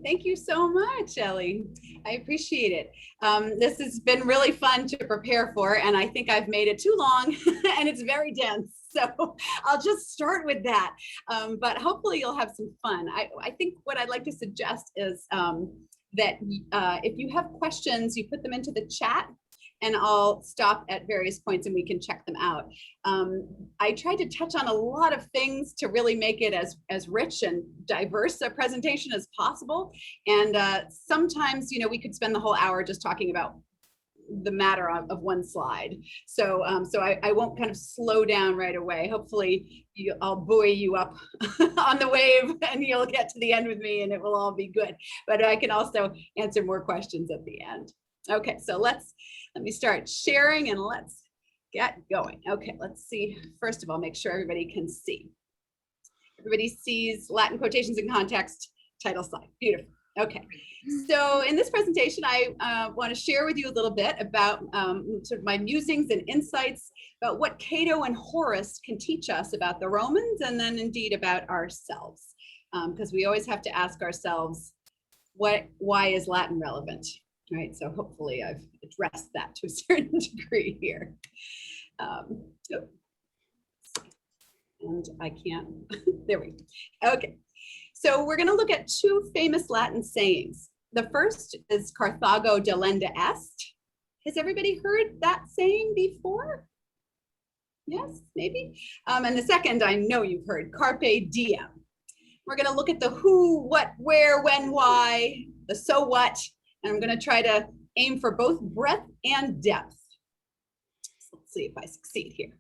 Thank you so much, Ellie. I appreciate it. This has been really fun to prepare for, and I think I've made it too long and it's very dense. So I'll just start with that. But hopefully you'll have some fun. I think what I'd like to suggest is that if you have questions, you put them into the chat, and I'll stop at various points and we can check them out. I tried to touch on a lot of things to really make it as rich and diverse a presentation as possible. And sometimes, you know, we could spend the whole hour just talking about the matter of one slide. So I won't kind of slow down right away. Hopefully I'll buoy you up on the wave and you'll get to the end with me and it will all be good. But I can also answer more questions at the end. Okay, so let me start sharing and let's get going. Okay, let's see. First of all, make sure everybody can see. Everybody sees Latin quotations in context, title slide. Beautiful. Okay, so in this presentation, I want to share with you a little bit about sort of my musings and insights about what Cato and Horace can teach us about the Romans and then indeed about ourselves. Because we always have to ask ourselves, why is Latin relevant? Right, so hopefully I've addressed that to a certain degree here. And I can't, there we go. Okay, so we're gonna look at two famous Latin sayings. The first is Carthago Delenda est. Has everybody heard that saying before? Yes, maybe. And the second, I know you've heard, Carpe Diem. We're gonna look at the who, what, where, when, why, the so what, and I'm going to try to aim for both breadth and depth. So let's see if I succeed here.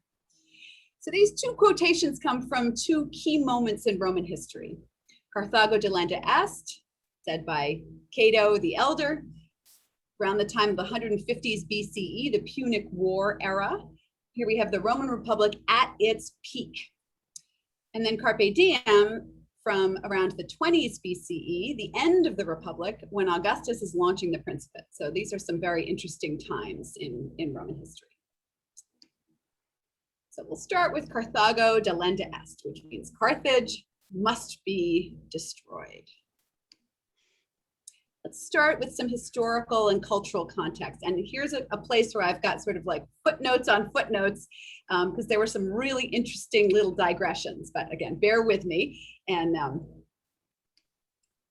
So these two quotations come from two key moments in Roman history. Carthago Delenda est, said by Cato the Elder, around the time of the 150s BCE, the Punic War era. Here we have the Roman Republic at its peak. And then Carpe Diem, from around the 20s BCE, the end of the Republic, when Augustus is launching the Principate. So these are some very interesting times in Roman history. So we'll start with Carthago Delenda est, which means Carthage must be destroyed. Let's start with some historical and cultural context. And here's a place where I've got sort of like footnotes on footnotes, because there were some really interesting little digressions, but again, bear with me and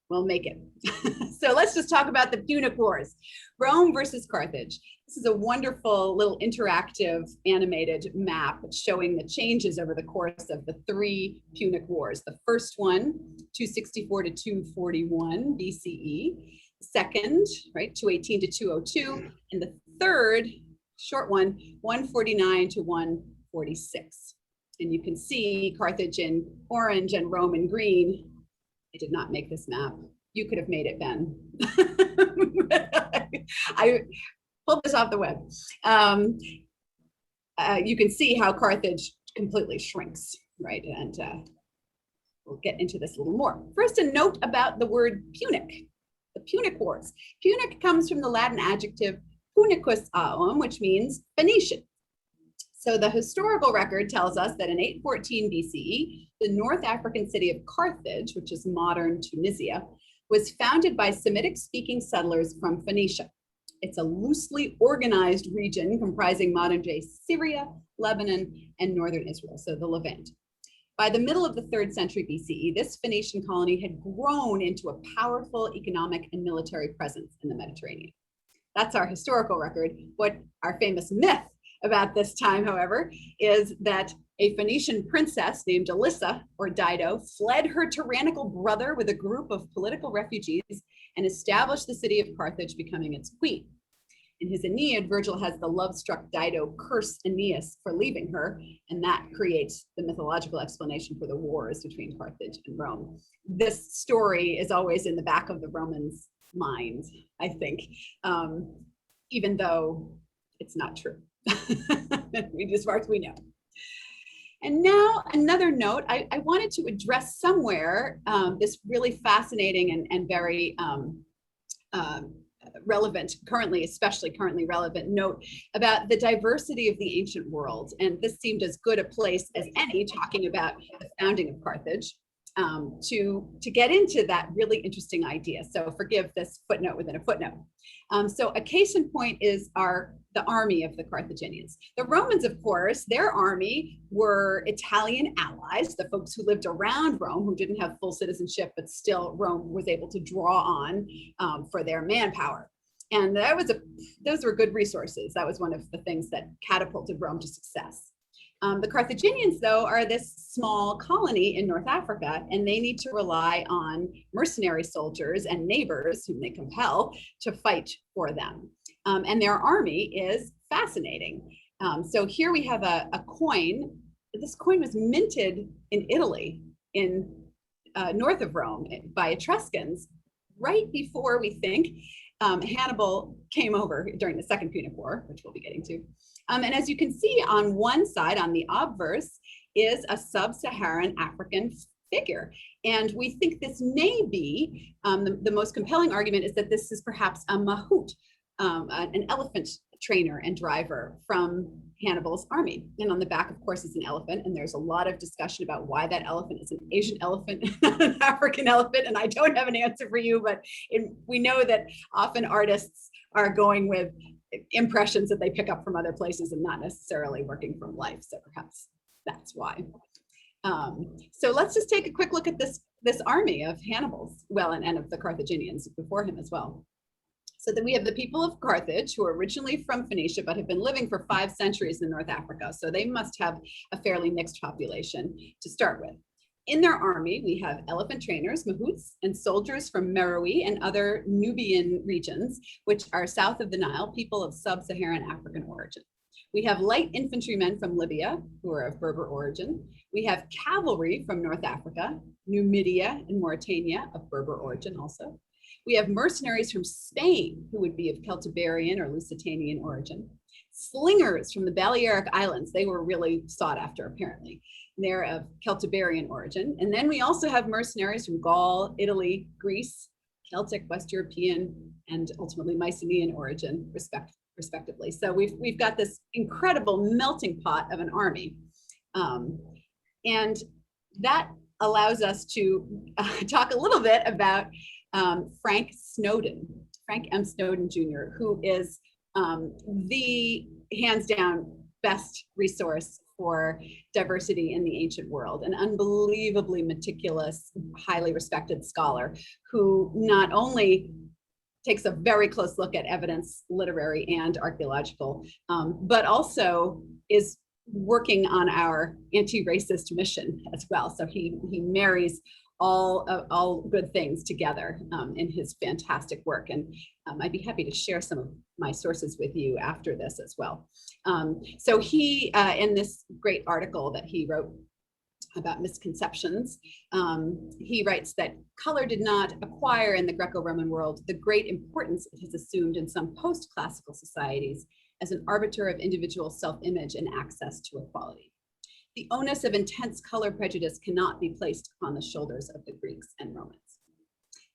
we'll make it. So let's just talk about the Punic Wars, Rome versus Carthage. This is a wonderful little interactive animated map showing the changes over the course of the three Punic Wars. The first one, 264 to 241 BCE. Second, right, 218 to 202. And the third, short one, 149 to 146. And you can see Carthage in orange and Rome in green. I did not make this map. You could have made it, Ben. I pulled this off the web. You can see how Carthage completely shrinks, right? And we'll get into this a little more. First, a note about the word Punic, the Punic Wars. Punic comes from the Latin adjective punicus aum, which means Phoenician. So the historical record tells us that in 814 BCE, the North African city of Carthage, which is modern Tunisia, was founded by Semitic-speaking settlers from Phoenicia. It's a loosely organized region comprising modern-day Syria, Lebanon, and northern Israel, so the Levant. By the middle of the 3rd century BCE, this Phoenician colony had grown into a powerful economic and military presence in the Mediterranean. That's our historical record. What our famous myth about this time, however, is that a Phoenician princess named Alyssa, or Dido, fled her tyrannical brother with a group of political refugees and established the city of Carthage, becoming its queen. In his Aeneid, Virgil has the love-struck Dido curse Aeneas for leaving her, and that creates the mythological explanation for the wars between Carthage and Rome. This story is always in the back of the Romans' minds, I think, even though it's not true. As far as we know. And now another note, I wanted to address somewhere this really fascinating and very relevant, especially currently relevant note about the diversity of the ancient world. And this seemed as good a place as any talking about the founding of Carthage. to get into that really interesting idea. So forgive this footnote within a footnote. So a case in point is the army of the Carthaginians. The Romans, of course, their army were Italian allies, the folks who lived around Rome, who didn't have full citizenship, but still Rome was able to draw on for their manpower. And those were good resources. That was one of the things that catapulted Rome to success. The Carthaginians, though, are this small colony in North Africa, and they need to rely on mercenary soldiers and neighbors whom they compel to fight for them. And their army is fascinating. So here we have a coin. This coin was minted in Italy, in north of Rome, by Etruscans, right before we think Hannibal came over during the Second Punic War, which we'll be getting to. And as you can see on one side, on the obverse, is a sub-Saharan African figure. And we think this may be, the most compelling argument is that this is perhaps a mahout, an elephant trainer and driver from Hannibal's army. And on the back, of course, is an elephant. And there's a lot of discussion about why that elephant is an Asian elephant, not an African elephant. And I don't have an answer for you, but we know that often artists are going with impressions that they pick up from other places and not necessarily working from life. So perhaps that's why. So let's just take a quick look at this army of Hannibal's, well, and of the Carthaginians before him as well. So that we have the people of Carthage, who are originally from Phoenicia, but have been living for 5 centuries in North Africa. So they must have a fairly mixed population to start with. In their army, we have elephant trainers, mahouts, and soldiers from Meroe and other Nubian regions, which are south of the Nile, people of sub-Saharan African origin. We have light infantrymen from Libya, who are of Berber origin. We have cavalry from North Africa, Numidia and Mauritania, of Berber origin also. We have mercenaries from Spain, who would be of Celtiberian or Lusitanian origin. Slingers from the Balearic Islands, they were really sought after apparently. They're of Celtiberian origin. And then we also have mercenaries from Gaul, Italy, Greece, Celtic, West European, and ultimately Mycenaean origin, respectively. So we've got this incredible melting pot of an army. And that allows us to talk a little bit about Frank M. Snowden Jr., who is the hands down best resource for diversity in the ancient world, an unbelievably meticulous, highly respected scholar who not only takes a very close look at evidence, literary and archaeological, but also is working on our anti-racist mission as well. So he marries all good things together in his fantastic work. And I'd be happy to share some of my sources with you after this as well. So he, in this great article that he wrote about misconceptions, he writes that color did not acquire in the Greco-Roman world the great importance it has assumed in some post-classical societies as an arbiter of individual self-image and access to equality. The onus of intense color prejudice cannot be placed upon the shoulders of the Greeks and Romans.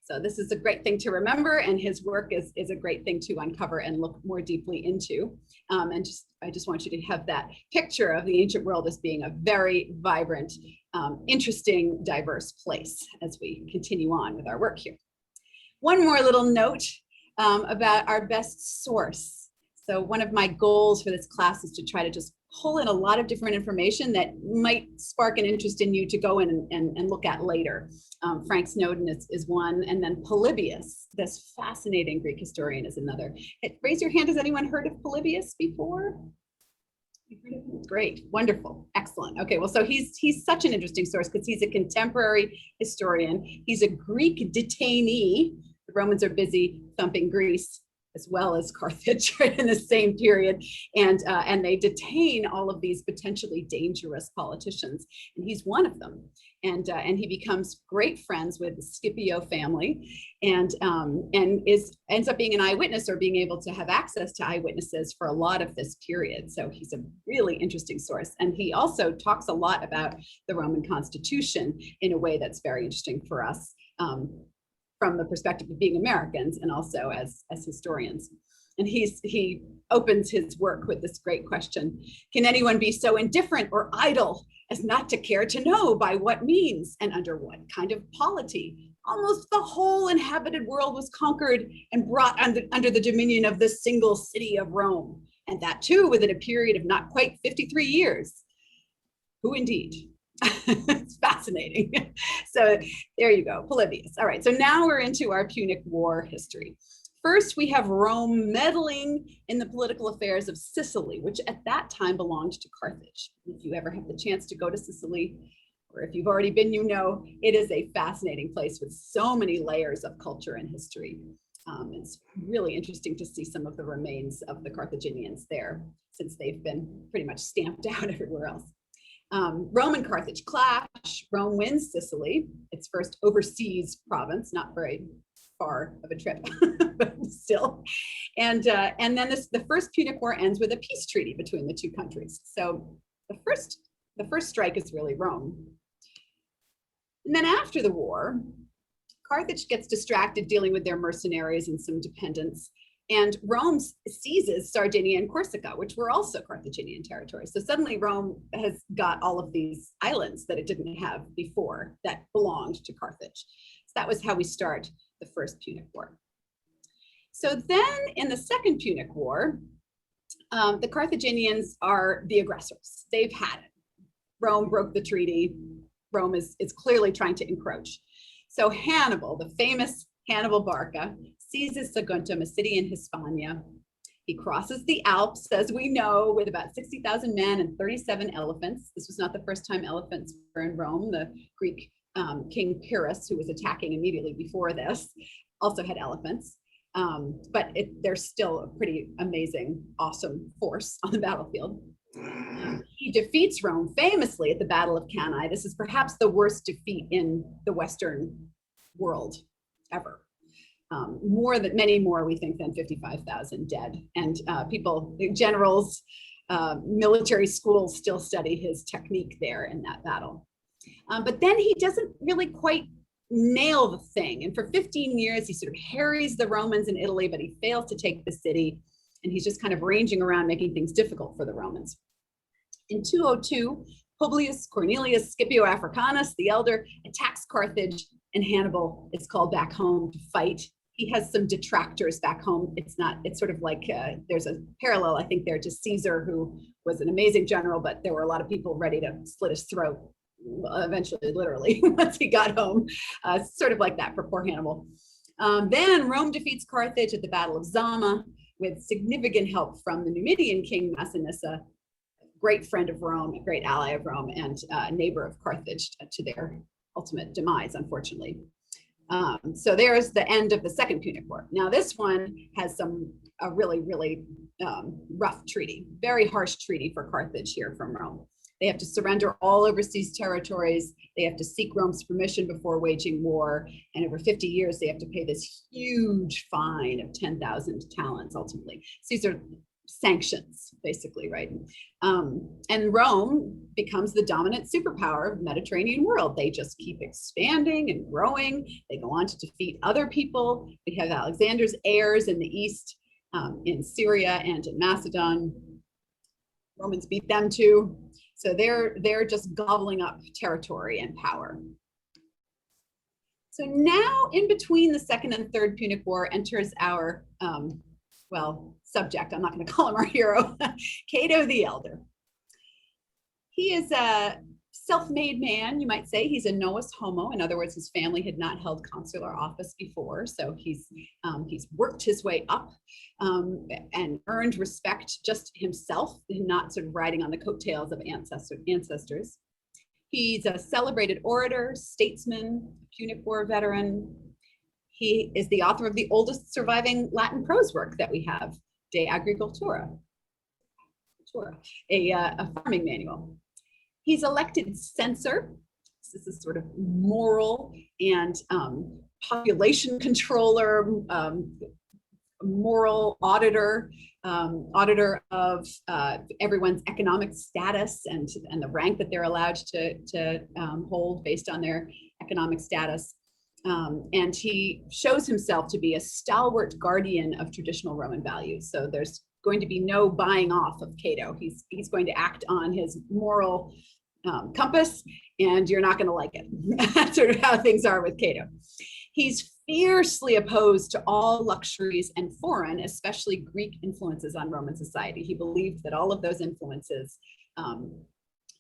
So this is a great thing to remember, and his work is a great thing to uncover and look more deeply into. And I just want you to have that picture of the ancient world as being a very vibrant, interesting, diverse place as we continue on with our work here. One more little note about our best source. So one of my goals for this class is to try to just pull in a lot of different information that might spark an interest in you to go in and look at later. Frank Snowden is one, and then Polybius, this fascinating Greek historian, is another. Raise your hand, has anyone heard of Polybius before? Great, wonderful, excellent. Okay, well, so he's such an interesting source because he's a contemporary historian. He's a Greek detainee. The Romans are busy thumping Greece as well as Carthage, right, in the same period, and they detain all of these potentially dangerous politicians, and he's one of them. And he becomes great friends with the Scipio family, and ends up being an eyewitness or being able to have access to eyewitnesses for a lot of this period. So he's a really interesting source, and he also talks a lot about the Roman Constitution in a way that's very interesting for us. From the perspective of being Americans and also as historians. And he opens his work with this great question: can anyone be so indifferent or idle as not to care to know by what means and under what kind of polity almost the whole inhabited world was conquered and brought under the dominion of this single city of Rome, and that too within a period of not quite 53 years? Who indeed? It's fascinating. So there you go, Polybius. All right, so now we're into our Punic War history. First, we have Rome meddling in the political affairs of Sicily, which at that time belonged to Carthage. If you ever have the chance to go to Sicily, or if you've already been, you know, it is a fascinating place with so many layers of culture and history. It's really interesting to see some of the remains of the Carthaginians there, since they've been pretty much stamped out everywhere else. Rome and Carthage clash. Rome wins Sicily, its first overseas province, not very far of a trip, but still. And then the First Punic War ends with a peace treaty between the two countries. So the first strike is really Rome. And then after the war, Carthage gets distracted dealing with their mercenaries and some dependents, and Rome seizes Sardinia and Corsica, which were also Carthaginian territories. So suddenly Rome has got all of these islands that it didn't have before that belonged to Carthage. So that was how we start the First Punic War. So then in the Second Punic War, the Carthaginians are the aggressors. They've had it. Rome broke the treaty. Rome is clearly trying to encroach. So Hannibal, the famous Hannibal Barca, seizes Saguntum, a city in Hispania. He crosses the Alps, as we know, with about 60,000 men and 37 elephants. This was not the first time elephants were in Rome. The Greek king Pyrrhus, who was attacking immediately before this, also had elephants. But they're still a pretty amazing, awesome force on the battlefield. He defeats Rome famously at the Battle of Cannae. This is perhaps the worst defeat in the Western world ever. Many more, we think, than 55,000 dead. And people, generals, military schools still study his technique there in that battle. But then he doesn't really quite nail the thing. And for 15 years, he sort of harries the Romans in Italy, but he fails to take the city. And he's just kind of ranging around, making things difficult for the Romans. In 202, Publius Cornelius Scipio Africanus, the elder, attacks Carthage, and Hannibal is called back home to fight. He has some detractors back home. It's sort of like there's a parallel, I think, there to Caesar, who was an amazing general, but there were a lot of people ready to slit his throat, eventually, literally, once he got home. Sort of like that for poor Hannibal. Then Rome defeats Carthage at the Battle of Zama, with significant help from the Numidian king Massinissa, great friend of Rome, a great ally of Rome, and neighbor of Carthage to their ultimate demise, unfortunately. So there's the end of the Second Punic War. Now this one has a really, really rough treaty, very harsh treaty for Carthage here from Rome. They have to surrender all overseas territories. They have to seek Rome's permission before waging war. And over 50 years, they have to pay this huge fine of 10,000 talents ultimately. So these are sanctions, basically, right? And Rome becomes the dominant superpower of the Mediterranean world. They just keep expanding and growing. They go on to defeat other people. We have Alexander's heirs in the east, in Syria and in Macedon. Romans beat them too. So they're just gobbling up territory and power. So now, in between the Second and Third Punic War, enters our subject. I'm not going to call him our hero, Cato the Elder. He is a self-made man, you might say. He's a novus homo. In other words, his family had not held consular office before, so he's worked his way up and earned respect just himself, not sort of riding on the coattails of ancestors. He's a celebrated orator, statesman, Punic War veteran. He is the author of the oldest surviving Latin prose work that we have, De Agricultura, a farming manual. He's elected censor. This is sort of moral and population controller, moral auditor, auditor of everyone's economic status and the rank that they're allowed to hold based on their economic status. And he shows himself to be a stalwart guardian of traditional Roman values. So there's going to be no buying off of Cato. He's going to act on his moral compass, and you're not going to like it. That's sort of how things are with Cato. He's fiercely opposed to all luxuries and foreign, especially Greek influences on Roman society. He believed that all of those influences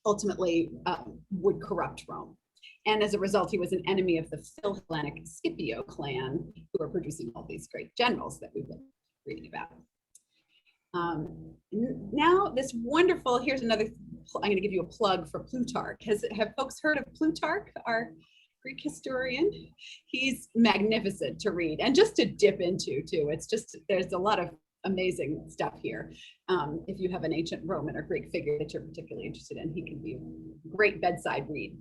ultimately would corrupt Rome. And as a result, he was an enemy of the Philhellenic Scipio clan, who were producing all these great generals that we've been reading about. Now, this wonderful, here's another, I'm going to give you a plug for Plutarch. Have folks heard of Plutarch, our Greek historian? He's magnificent to read and just to dip into, too. It's just, there's a lot of amazing stuff here. If you have an ancient Roman or Greek figure that you're particularly interested in, he can be a great bedside read.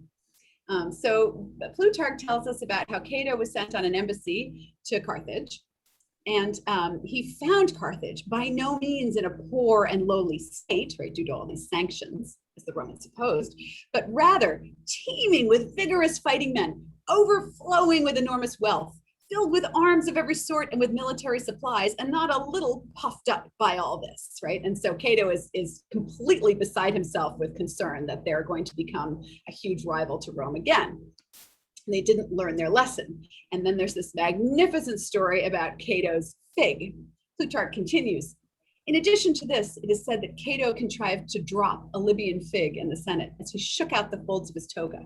So Plutarch tells us about how Cato was sent on an embassy to Carthage, and he found Carthage by no means in a poor and lowly state, right, due to all these sanctions, as the Romans supposed, but rather teeming with vigorous fighting men, overflowing with enormous wealth, filled with arms of every sort and with military supplies, and not a little puffed up by all this, right? And so Cato is completely beside himself with concern that they're going to become a huge rival to Rome again. And they didn't learn their lesson. And then there's this magnificent story about Cato's fig. Plutarch continues. In addition to this, it is said that Cato contrived to drop a Libyan fig in the Senate as he shook out the folds of his toga.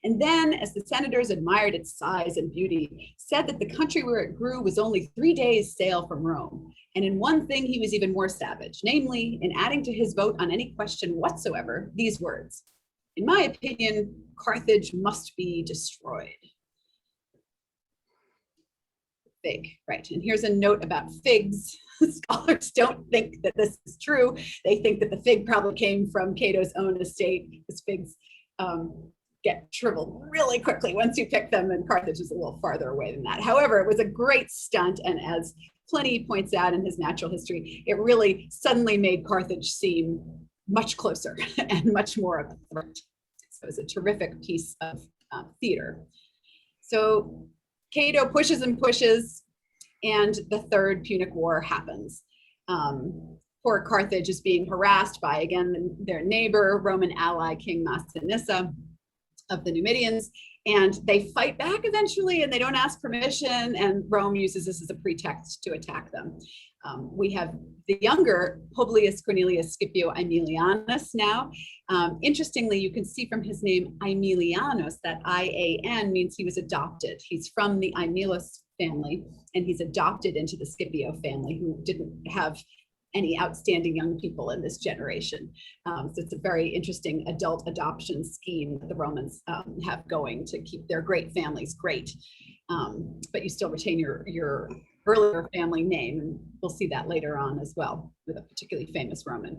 And then, as the senators admired its size and beauty, said that the country where it grew was only 3 days' sail from Rome. And in one thing, he was even more savage, namely, in adding to his vote on any question whatsoever, these words: in my opinion, Carthage must be destroyed. Fig, right? And here's a note about figs. Scholars don't think that this is true. They think that the fig probably came from Cato's own estate, because figs get shriveled really quickly once you pick them, and Carthage is a little farther away than that. However, it was a great stunt, and as Pliny points out in his natural history, it really suddenly made Carthage seem much closer and much more of a threat. So it was a terrific piece of theater. So Cato pushes and pushes, and the Third Punic War happens. Poor Carthage is being harassed by, again, their neighbor, Roman ally, King Massinissa of the Numidians, and they fight back eventually, and they don't ask permission, and Rome uses this as a pretext to attack them. We have the younger Publius Cornelius Scipio Aemilianus now. Interestingly, you can see from his name Aemilianus that I-A-N means he was adopted. He's from the Aemilus family, and he's adopted into the Scipio family, who didn't have any outstanding young people in this generation. So it's a very interesting adult adoption scheme that the Romans have going to keep their great families great. But you still retain your earlier family name, and we'll see that later on as well with a particularly famous Roman.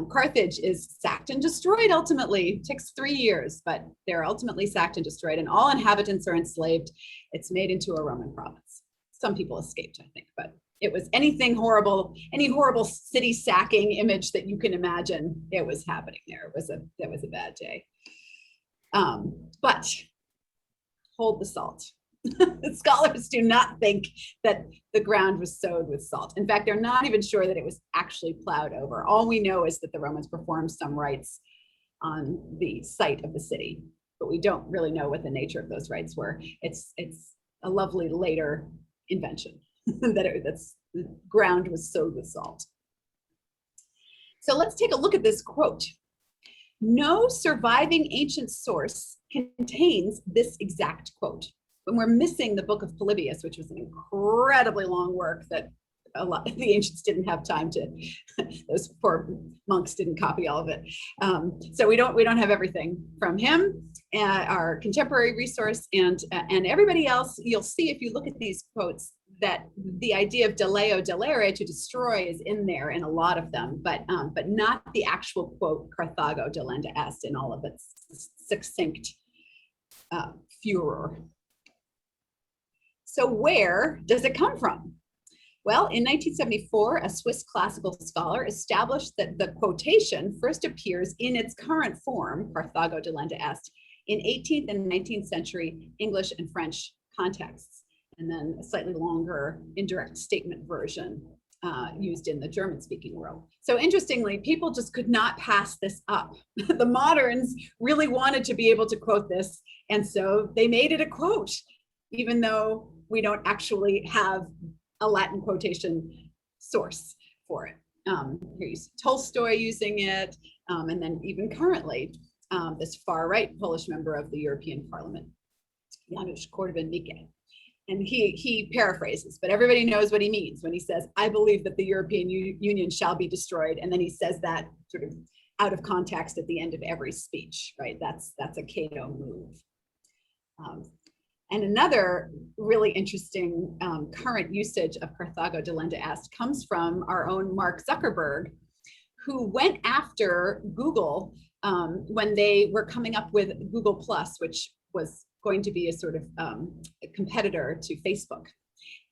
Carthage is sacked and destroyed ultimately. It takes 3 years, but they're ultimately sacked and destroyed, and all inhabitants are enslaved. It's made into a Roman province. Some people escaped, I think, but it was anything horrible, any horrible city sacking image that you can imagine, it was happening there. That was a bad day. But hold the salt. The scholars do not think that the ground was sowed with salt. In fact, they're not even sure that it was actually plowed over. All we know is that the Romans performed some rites on the site of the city, but we don't really know what the nature of those rites were. It's a lovely later invention that the ground was sowed with salt. So let's take a look at this quote. No surviving ancient source contains this exact quote. When we're missing the book of Polybius, which was an incredibly long work that a lot of the ancients didn't have time to, those poor monks didn't copy all of it. So we don't have everything from him, our contemporary resource, and everybody else. You'll see if you look at these quotes that the idea of deleo delere, to destroy, is in there in a lot of them, but not the actual quote Carthago Delenda est in all of its succinct furor. So where does it come from? Well, in 1974, a Swiss classical scholar established that the quotation first appears in its current form, Carthago Delenda est, in 18th and 19th century English and French contexts, and then a slightly longer indirect statement version used in the German-speaking world. So interestingly, people just could not pass this up. The moderns really wanted to be able to quote this, and so they made it a quote, even though we don't actually have a Latin quotation source for it. Here you see Tolstoy using it, and then even currently, this far-right Polish member of the European Parliament, Janusz Korwin-Mikke. And he paraphrases, but everybody knows what he means when he says, "I believe that the European Union shall be destroyed." And then he says that sort of out of context at the end of every speech, right? That's a Cato move. And another really interesting current usage of Carthago Delenda Est comes from our own Mark Zuckerberg, who went after Google when they were coming up with Google Plus, which was going to be a sort of a competitor to Facebook.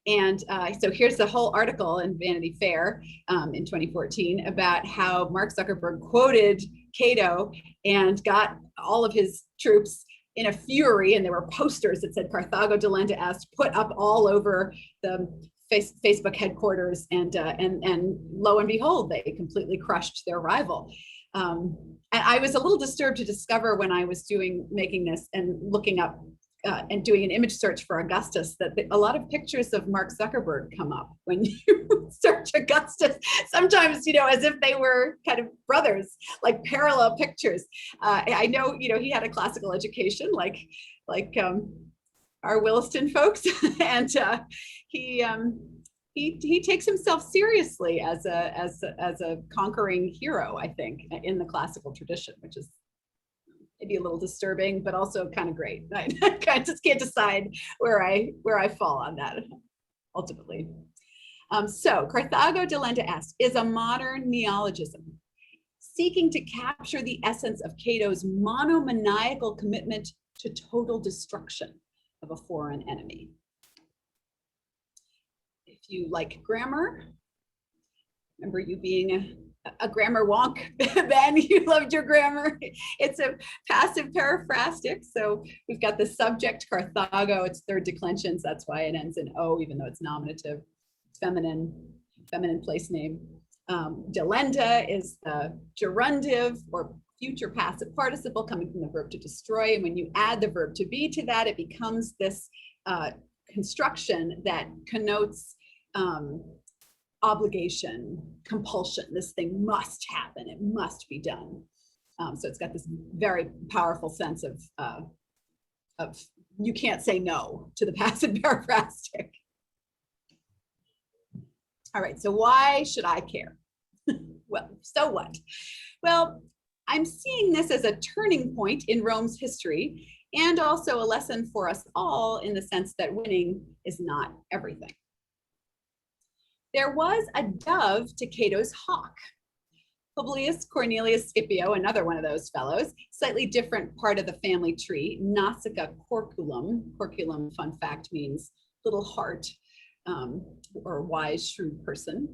And so here's the whole article in Vanity Fair in 2014 about how Mark Zuckerberg quoted Cato and got all of his troops in a fury, and there were posters that said Carthago Delenda Est put up all over the Facebook headquarters, and lo and behold, they completely crushed their rival. And I was a little disturbed to discover when I was making this and looking up and doing an image search for Augustus that a lot of pictures of Mark Zuckerberg come up when you search Augustus, sometimes, as if they were kind of brothers, like parallel pictures. I know, he had a classical education like our Williston folks, and he takes himself seriously as a conquering hero, I think, in the classical tradition, which is maybe a little disturbing, but also kind of great. I just can't decide where I fall on that ultimately. So Carthago Delenda Est is a modern neologism seeking to capture the essence of Cato's monomaniacal commitment to total destruction of a foreign enemy. If you like grammar, remember you being a grammar wonk, Ben, you loved your grammar. It's a passive periphrastic. So we've got the subject Carthago, it's third declension, so that's why it ends in O, even though it's nominative, feminine place name. Delenda is the gerundive or future passive participle coming from the verb to destroy. And when you add the verb to be to that, it becomes this construction that connotes obligation, compulsion. This thing must happen. It must be done. So it's got this very powerful sense of you can't say no to the passive periphrastic. All right, so why should I care? Well, so what? Well, I'm seeing this as a turning point in Rome's history, and also a lesson for us all in the sense that winning is not everything. There was a dove to Cato's hawk. Publius Cornelius Scipio, another one of those fellows, slightly different part of the family tree, Nasica corculum. Corculum, fun fact, means little heart, or wise, shrewd person.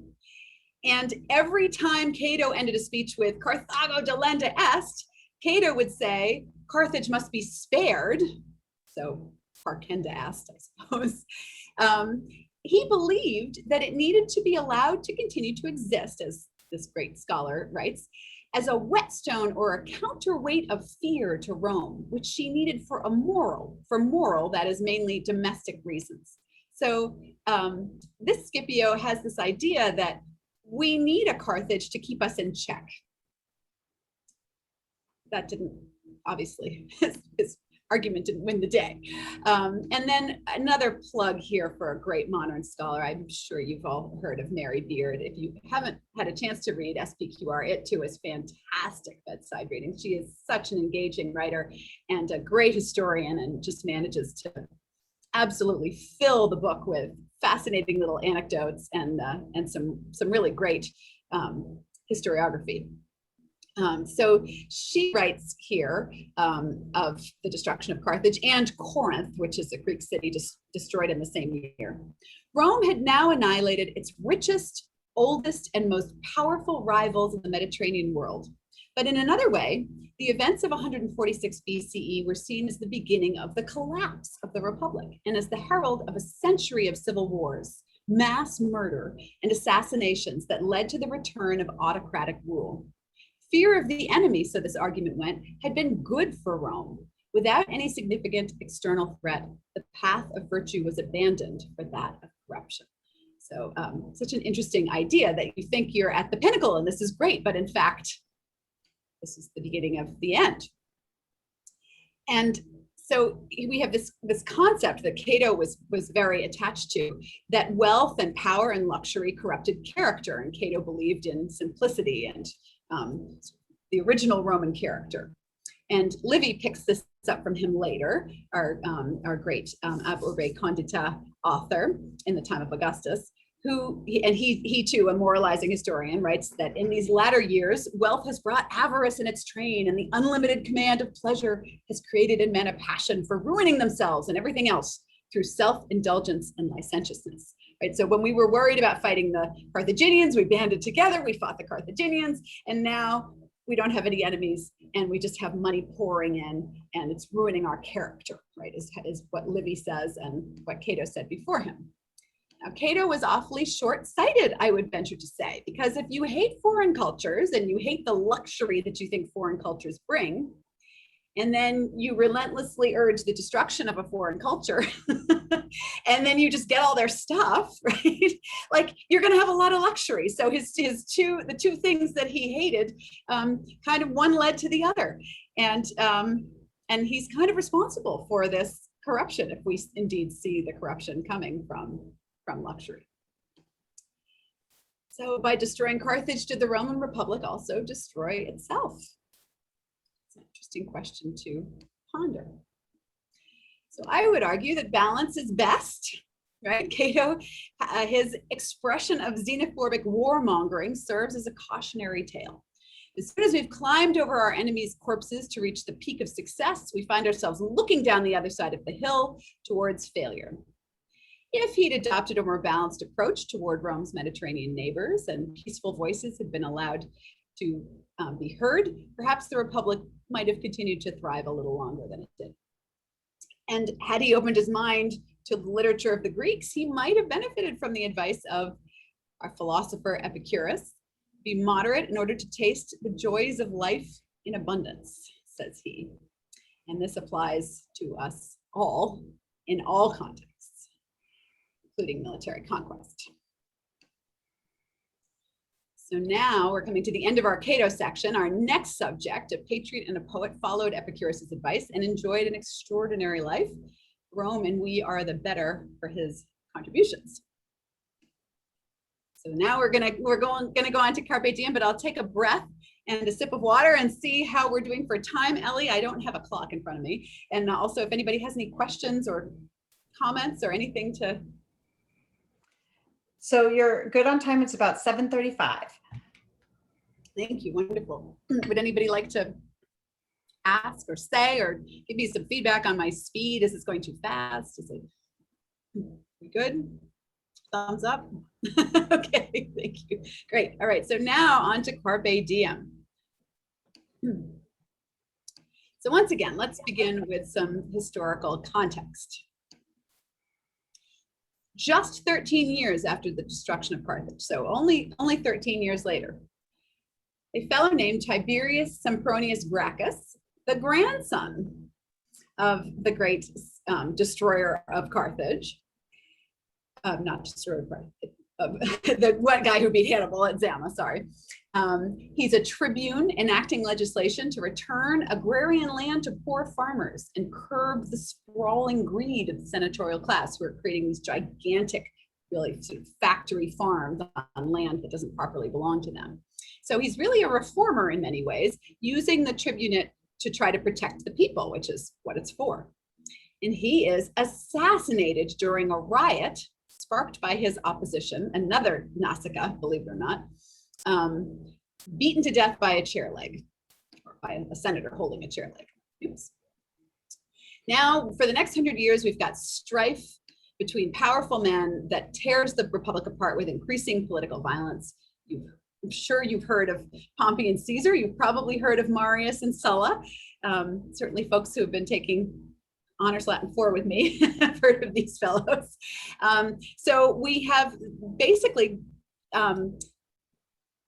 And every time Cato ended a speech with Carthago Delenda Est, Cato would say, Carthage must be spared. So Parcenda Est, I suppose. He believed that it needed to be allowed to continue to exist, as this great scholar writes, as a whetstone or a counterweight of fear to Rome, which she needed for moral, that is mainly domestic reasons. So this Scipio has this idea that we need a Carthage to keep us in check. That didn't, obviously, his argument didn't win the day. And then another plug here for a great modern scholar. I'm sure you've all heard of Mary Beard. If you haven't had a chance to read SPQR, it too is fantastic bedside reading. She is such an engaging writer and a great historian, and just manages to absolutely fill the book with fascinating little anecdotes and some really great historiography. So she writes here of the destruction of Carthage and Corinth, which is a Greek city just destroyed in the same year. Rome had now annihilated its richest, oldest, and most powerful rivals in the Mediterranean world. But in another way, the events of 146 BCE were seen as the beginning of the collapse of the Republic and as the herald of a century of civil wars, mass murder, and assassinations that led to the return of autocratic rule. Fear of the enemy, so this argument went, had been good for Rome. Without any significant external threat, the path of virtue was abandoned for that of corruption. So such an interesting idea that you think you're at the pinnacle and this is great, but in fact, this is the beginning of the end. And so we have this concept that Cato was very attached to, that wealth and power and luxury corrupted character. And Cato believed in simplicity and the original Roman character. And Livy picks this up from him later, our great Ab Urbe Condita author in the time of Augustus, he too, a moralizing historian, writes that in these latter years, wealth has brought avarice in its train, and the unlimited command of pleasure has created in men a passion for ruining themselves and everything else through self-indulgence and licentiousness. Right? So when we were worried about fighting the Carthaginians, we banded together, we fought the Carthaginians, and now we don't have any enemies and we just have money pouring in and it's ruining our character, right? Is what Livy says and what Cato said before him. Now, Cato was awfully short-sighted, I would venture to say, because if you hate foreign cultures and you hate the luxury that you think foreign cultures bring, and then you relentlessly urge the destruction of a foreign culture, and then you just get all their stuff, right? Like you're going to have a lot of luxury. So the two things that he hated, kind of one led to the other, and he's kind of responsible for this corruption, if we indeed see the corruption coming from luxury. So by destroying Carthage, did the Roman Republic also destroy itself? It's an interesting question to ponder. So I would argue that balance is best, right? Cato, his expression of xenophobic warmongering serves as a cautionary tale. As soon as we've climbed over our enemies' corpses to reach the peak of success, we find ourselves looking down the other side of the hill towards failure. If he'd adopted a more balanced approach toward Rome's Mediterranean neighbors and peaceful voices had been allowed to be heard, perhaps the Republic might have continued to thrive a little longer than it did. And had he opened his mind to the literature of the Greeks, he might have benefited from the advice of our philosopher Epicurus: be moderate in order to taste the joys of life in abundance, says he. And this applies to us all in all contexts, including military conquest. So now we're coming to the end of our Cato section. Our next subject, a patriot and a poet, followed Epicurus's advice and enjoyed an extraordinary life. Rome and we are the better for his contributions. So now we're gonna go on to Carpe Diem, but I'll take a breath and a sip of water and see how we're doing for time. Ellie, I don't have a clock in front of me. And also if anybody has any questions or comments or anything to. So you're good on time. It's about 7:35. Thank you, wonderful. Would anybody like to ask or say or give me some feedback on my speed? Is this going too fast? Is it we good? Thumbs up. Okay, thank you. Great. All right, so now on to Carpe Diem. So once again, let's begin with some historical context. Just 13 years after the destruction of Carthage, so only 13 years later, a fellow named Tiberius Sempronius Gracchus, the grandson of the great destroyer of Carthage, not destroyer, of the one guy who beat Hannibal at Zama, sorry. He's a tribune enacting legislation to return agrarian land to poor farmers and curb the sprawling greed of the senatorial class who are creating these gigantic, really sort of factory farms on land that doesn't properly belong to them. So he's really a reformer in many ways, using the tribunate to try to protect the people, which is what it's for. And he is assassinated during a riot sparked by his opposition, another Nasica, believe it or not, beaten to death by a chair leg, or by a senator holding a chair leg. Oops. Now, for the next 100 years, we've got strife between powerful men that tears the Republic apart with increasing political violence. You've I'm sure you've heard of Pompey and Caesar. You've probably heard of Marius and Sulla. Certainly folks who have been taking Honors Latin 4 with me have heard of these fellows. So we have basically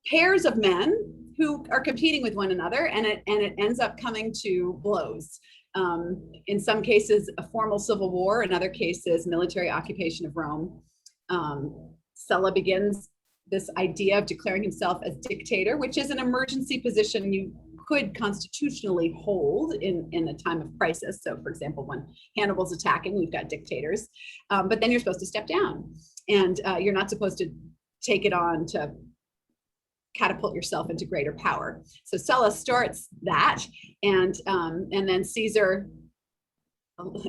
pairs of men who are competing with one another, and it ends up coming to blows. In some cases, a formal civil war, in other cases, military occupation of Rome. Sulla begins this idea of declaring himself as dictator, which is an emergency position you could constitutionally hold in a time of crisis. So for example, when Hannibal's attacking, we've got dictators, but then you're supposed to step down, and you're not supposed to take it on to catapult yourself into greater power. So Sulla starts that, and then Caesar,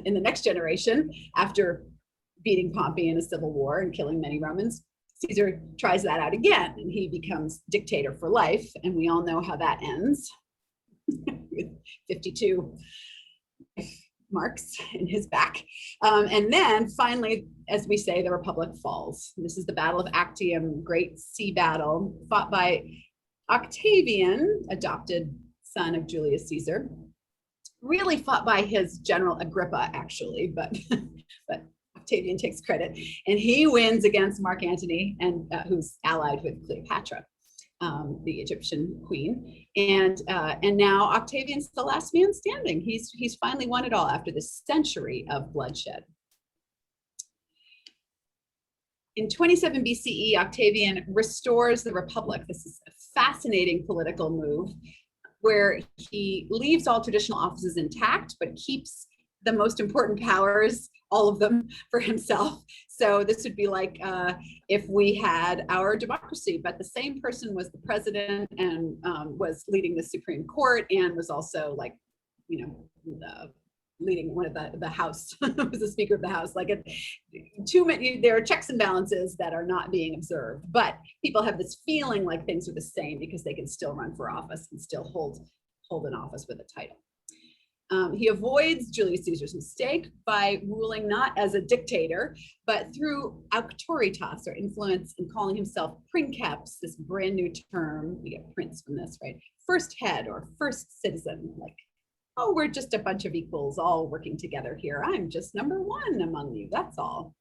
in the next generation, after beating Pompey in a civil war and killing many Romans, Caesar tries that out again, and he becomes dictator for life, and we all know how that ends with 52 marks in his back. And then finally, as we say, the Republic falls. This is the Battle of Actium, great sea battle fought by Octavian, adopted son of Julius Caesar, really fought by his general Agrippa, actually, but Octavian takes credit, and he wins against Mark Antony, and who's allied with Cleopatra, the Egyptian queen, and now Octavian's the last man standing. He's finally won it all after this century of bloodshed. In 27 BCE, Octavian restores the Republic. This is a fascinating political move where he leaves all traditional offices intact, but keeps the most important powers, all of them, for himself. So this would be like if we had our democracy, but the same person was the president and was leading the Supreme Court and was also, like, you know, leading one of the House, was the Speaker of the House. Like, too many, there are checks and balances that are not being observed, but people have this feeling like things are the same because they can still run for office and still hold an office with a title. He avoids Julius Caesar's mistake by ruling not as a dictator, but through auctoritas, or influence, and calling himself princeps, this brand new term. We get prince from this, right? First head or first citizen, like, oh, we're just a bunch of equals all working together here. I'm just number one among you, that's all.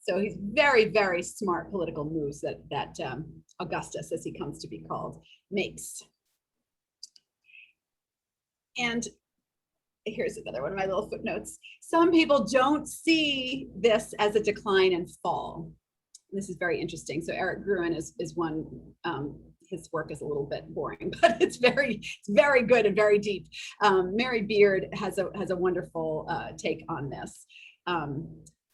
So he's very, very smart political moves that Augustus, as he comes to be called, makes. And here's another one of my little footnotes. Some people don't see this as a decline and fall. This is very interesting. So Eric Gruen is one, his work is a little bit boring, but it's very good and very deep. Mary Beard has a wonderful take on this.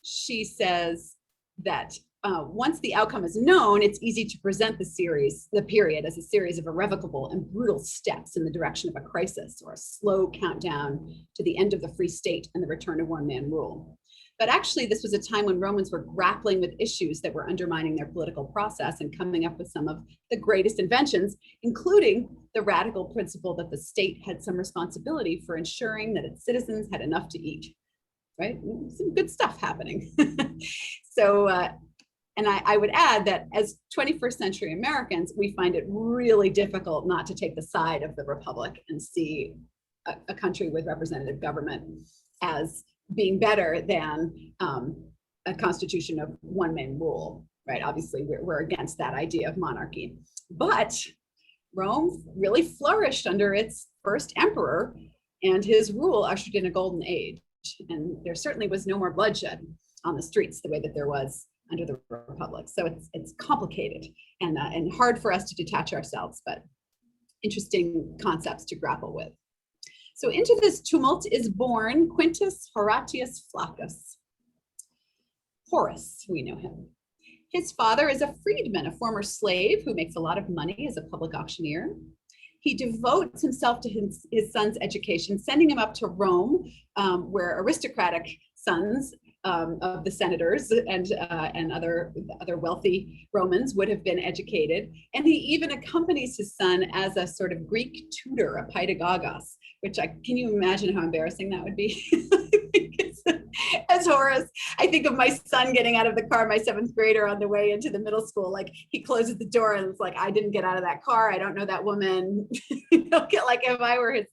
She says that once the outcome is known, it's easy to present the period as a series of irrevocable and brutal steps in the direction of a crisis, or a slow countdown to the end of the free state and the return of one-man rule. But actually, this was a time when Romans were grappling with issues that were undermining their political process and coming up with some of the greatest inventions, including the radical principle that the state had some responsibility for ensuring that its citizens had enough to eat, right? Some good stuff happening. So, and I would add that as 21st century Americans, we find it really difficult not to take the side of the Republic and see a country with representative government as being better than a constitution of one-man rule, right? Obviously, we're against that idea of monarchy. But Rome really flourished under its first emperor, and his rule ushered in a golden age. And there certainly was no more bloodshed on the streets the way that there was under the Republic. So it's complicated and hard for us to detach ourselves, but interesting concepts to grapple with. So into this tumult is born Quintus Horatius Flaccus. Horace, we know him. His father is a freedman, a former slave who makes a lot of money as a public auctioneer. He devotes himself to his son's education, sending him up to Rome, where aristocratic sons of the senators and other wealthy Romans would have been educated. And he even accompanies his son as a sort of Greek tutor, a paidagogos, which can you imagine how embarrassing that would be? as Horace. I think of my son getting out of the car, my 7th grader, on the way into the middle school. Like, he closes the door and it's like, I didn't get out of that car. I don't know that woman. Like, if I were his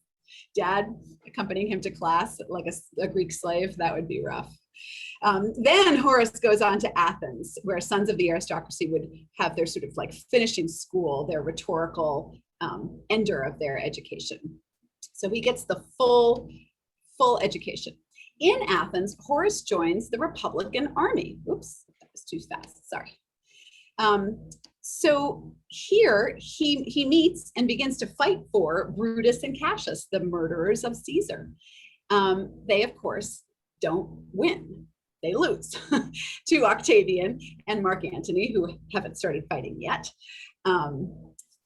dad accompanying him to class like a Greek slave, that would be rough. Then Horace goes on to Athens, where sons of the aristocracy would have their sort of like finishing school, their rhetorical ender of their education. So he gets the full education. In Athens, Horace joins the Republican army. Oops, that was too fast, sorry. So here he meets and begins to fight for Brutus and Cassius, the murderers of Caesar. They, of course, don't win. They lose to Octavian and Mark Antony, who haven't started fighting yet.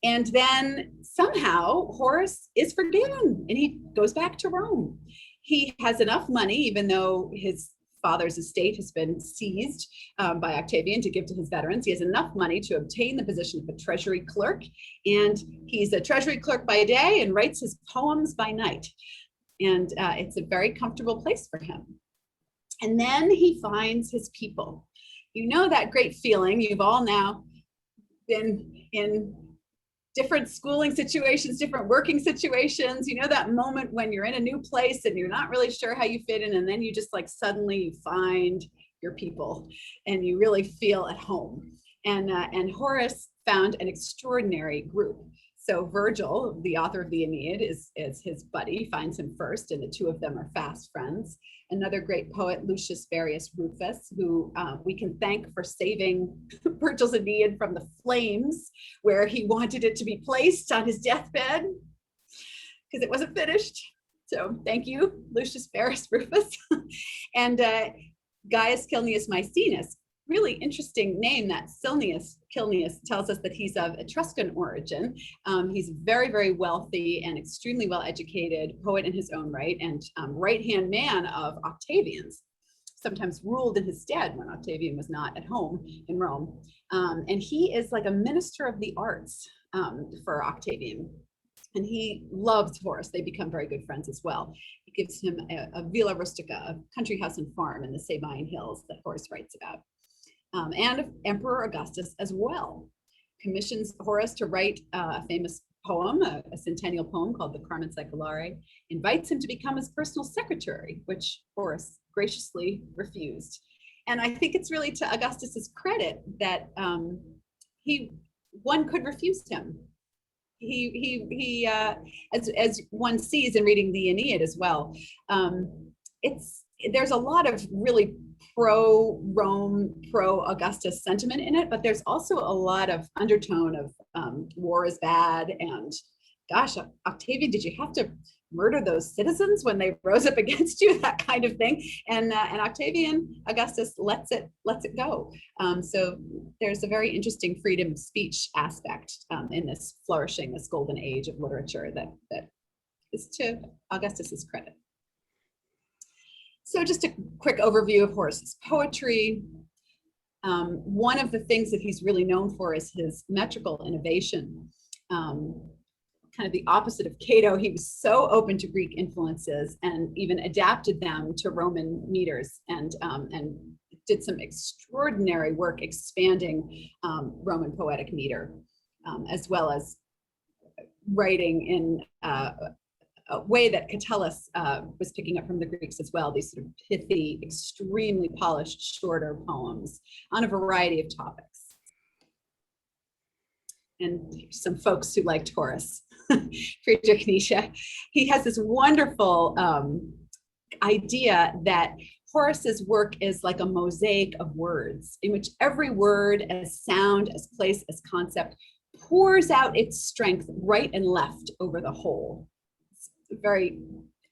And then somehow Horace is forgiven and he goes back to Rome. He has enough money, even though his father's estate has been seized by Octavian to give to his veterans. He has enough money to obtain the position of a treasury clerk. And he's a treasury clerk by day and writes his poems by night. And it's a very comfortable place for him. And then he finds his people. You know that great feeling. You've all now been in different schooling situations, different working situations. You know that moment when you're in a new place and you're not really sure how you fit in, and then you just like suddenly you find your people and you really feel at home. And Horace found an extraordinary group. So Virgil, the author of the Aeneid, is his buddy, finds him first, and the two of them are fast friends. Another great poet, Lucius Varius Rufus, who we can thank for saving Virgil's Aeneid from the flames, where he wanted it to be placed on his deathbed because it wasn't finished. So thank you, Lucius Varius Rufus. And Gaius Cilnius Maecenas, really interesting name. That Cilnius tells us that he's of Etruscan origin. He's very, very wealthy and extremely well-educated poet in his own right, and right-hand man of Octavian's, sometimes ruled in his stead when Octavian was not at home in Rome. And he is like a minister of the arts for Octavian. And he loves Horace. They become very good friends as well. He gives him a villa rustica, a country house and farm in the Sabine Hills that Horace writes about. And Emperor Augustus as well commissions Horace to write a famous poem, a centennial poem called the Carmen Seculari, invites him to become his personal secretary, which Horace graciously refused. And I think it's really to Augustus's credit that one could refuse him. As one sees in reading the Aeneid as well, there's a lot of really pro-Rome, pro-Augustus sentiment in it, but there's also a lot of undertone of war is bad, and gosh, Octavian, did you have to murder those citizens when they rose up against you, that kind of thing. And Augustus lets it go. So there's a very interesting freedom of speech aspect in this flourishing, this golden age of literature that is to Augustus's credit. So just a quick overview of Horace's poetry. One of the things that he's really known for is his metrical innovation. Kind of the opposite of Cato, he was so open to Greek influences and even adapted them to Roman meters, and did some extraordinary work expanding Roman poetic meter, as well as writing in a way that Catullus was picking up from the Greeks as well, these sort of pithy, extremely polished, shorter poems on a variety of topics. And some folks who liked Horace. Friedrich Nietzsche. He has this wonderful idea that Horace's work is like a mosaic of words, in which every word, as sound, as place, as concept, pours out its strength right and left over the whole. It's a very